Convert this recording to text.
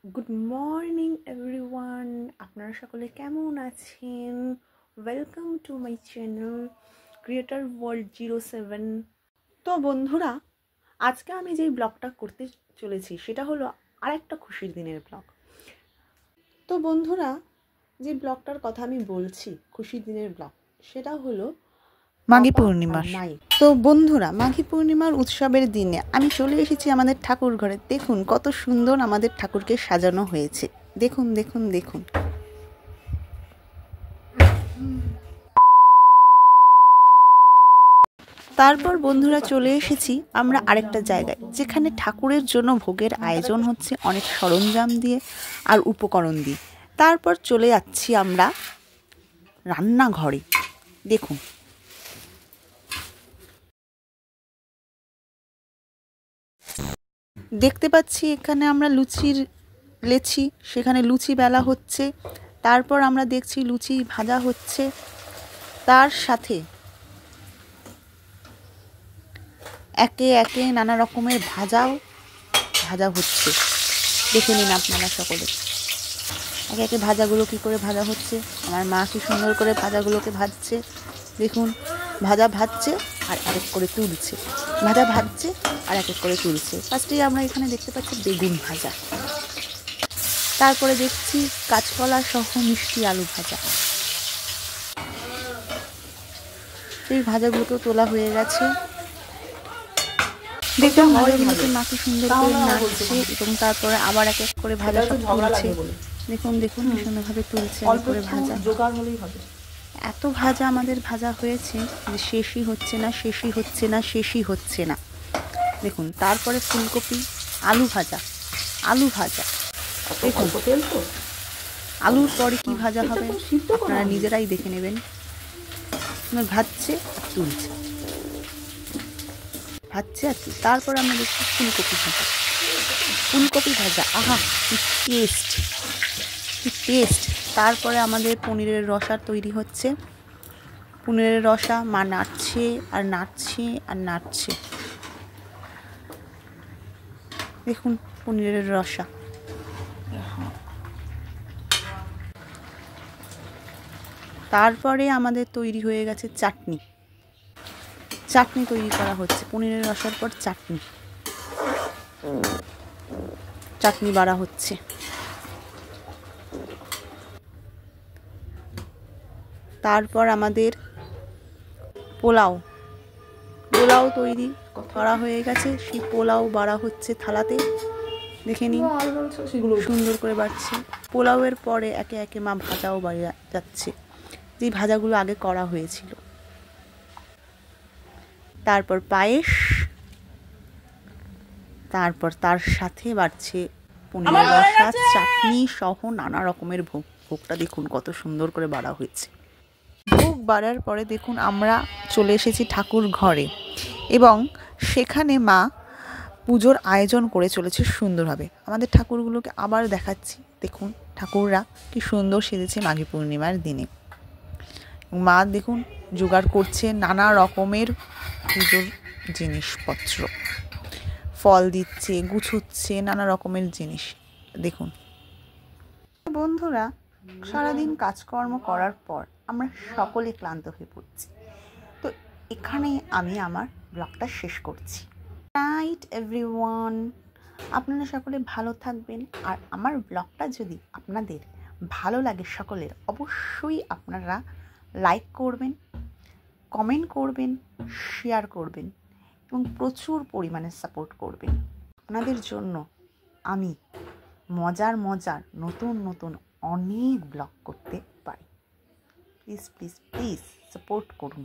Good morning everyone, আপনারা সকলে কেমন আছেন? Welcome to my channel creator world 07। তো বন্ধুরা, আজকে আমি যেই ব্লগটা করতে চলেছি সেটা হলো আরেকটা খুশির দিনের ব্লগ। তো বন্ধুরা, যে ব্লগটার কথা আমি বলছি খুশির দিনের ব্লগ, সেটা হলো মাঘী পূর্ণিমা। তো বন্ধুরা, মাঘী পূর্ণিমার উৎসবের দিনে আমি চলে এসেছি আমাদের ঠাকুর ঘরে। দেখুন কত সুন্দর আমাদের ঠাকুরকে সাজানো হয়েছে। দেখুন দেখুন দেখুন। তারপর বন্ধুরা চলে এসেছি আমরা আরেকটা জায়গায়, যেখানে ঠাকুরের জন্য ভোগের আয়োজন হচ্ছে অনেক সরঞ্জাম দিয়ে আর উপকরণ দিয়ে। তারপর চলে যাচ্ছি আমরা রান্নাঘরে। দেখুন দেখতে পাচ্ছি এখানে আমরা লেচি, সেখানে লুচি বেলা হচ্ছে। তারপর আমরা দেখছি লুচি ভাজা হচ্ছে, তার সাথে একে একে নানা রকমের ভাজা হচ্ছে। দেখে নিন আপনারা সকলে একে একে ভাজাগুলো কী করে ভাজা হচ্ছে। আমার মা কি সুন্দর করে ভাজাগুলোকে ভাজছে। দেখুন, ভাজা ভাজছে আর এক এক করে তুলছে, ভাজা ভাজছে আর এক এক করে তুলছে। ফার্স্টেই আমরা এখানে দেখতে পাচ্ছি বেগুন ভাজা, তারপরে দেখছি কাঁচকলা সহ মিষ্টি আলু ভাজা। সেই ভাজাগুলোকেও তোলা হয়ে গেছে। দেখুন ভাজাগুলোকে মাকে সুন্দর করে নাড়ছে এবং তারপরে আবার এক এক করে ভাজা সব তুলছে। দেখুন দেখুন কি সুন্দরভাবে তুলছে করে ভাজা। এত ভাজা আমাদের ভাজা হয়েছে যে শেষই হচ্ছে না, শেষই হচ্ছে না, শেষই হচ্ছে না। দেখুন, তারপরে ফুলকপি আলু ভাজা, দেখুন আলুর পরে কি ভাজা হবে আপনারা নিজেরাই দেখে নেবেন। ভাজছে আর তুলছে, ভাজছে আর তুলছে। তারপর আমরা দেখছি ফুলকপি ভাজা। আহা কি টেস্ট। তারপরে আমাদের পনিরের রসা তৈরি হচ্ছে। পনিরের রসা মা নাড়ছে আর নাড়ছে আর নাড়ছে। দেখুন পনিরের রসা। তারপরে আমাদের তৈরি হয়ে গেছে চাটনি তৈরি করা হচ্ছে। পনিরের রসার পর চাটনি বাড়া হচ্ছে। তারপর আমাদের পোলাও তৈরি করা হয়ে গেছে। সেই পোলাও বাড়া হচ্ছে থালাতে। দেখে নিন সুন্দর করে বাড়ছে। পোলাওয়ের পরে একে একে মা ভাজাও বাড়া যাচ্ছে, যে ভাজাগুলো আগে করা হয়েছিল। তারপর পায়েস, তারপর তার সাথে বাড়ছে পনিরের রসা, চাটনি সহ নানা রকমের ভোগটা দেখুন কত সুন্দর করে বাড়া হয়েছে। ভোগ বাড়ার পরে দেখুন আমরা চলে এসেছি ঠাকুর ঘরে এবং সেখানে মা পুজোর আয়োজন করে চলেছে সুন্দরভাবে। আমাদের ঠাকুরগুলোকে আবার দেখাচ্ছি। দেখুন ঠাকুররা কি সুন্দর সেজেছে মাঘী পূর্ণিমার দিনে। মা দেখুন জোগাড় করছে নানা রকমের পুজোর জিনিসপত্র, ফল দিচ্ছে, গুছোচ্ছে নানা রকমের জিনিস। দেখুন বন্ধুরা, সারাদিন কাজকর্ম করার পর আমরা সকলে ক্লান্ত হয়ে পড়ছি। তো এখানে আমি আমার ব্লগটা শেষ করছি। নাইট এভরিওয়ান, আপনারা সকলে ভালো থাকবেন। আর আমার ব্লগটা যদি আপনাদের ভালো লাগে সকলের, অবশ্যই আপনারা লাইক করবেন, কমেন্ট করবেন, শেয়ার করবেন এবং প্রচুর পরিমাণে সাপোর্ট করবেন। আপনাদের জন্য আমি মজার নতুন অনেক ব্লগ করতে পারি। প্লিজ সাপোর্ট করুন।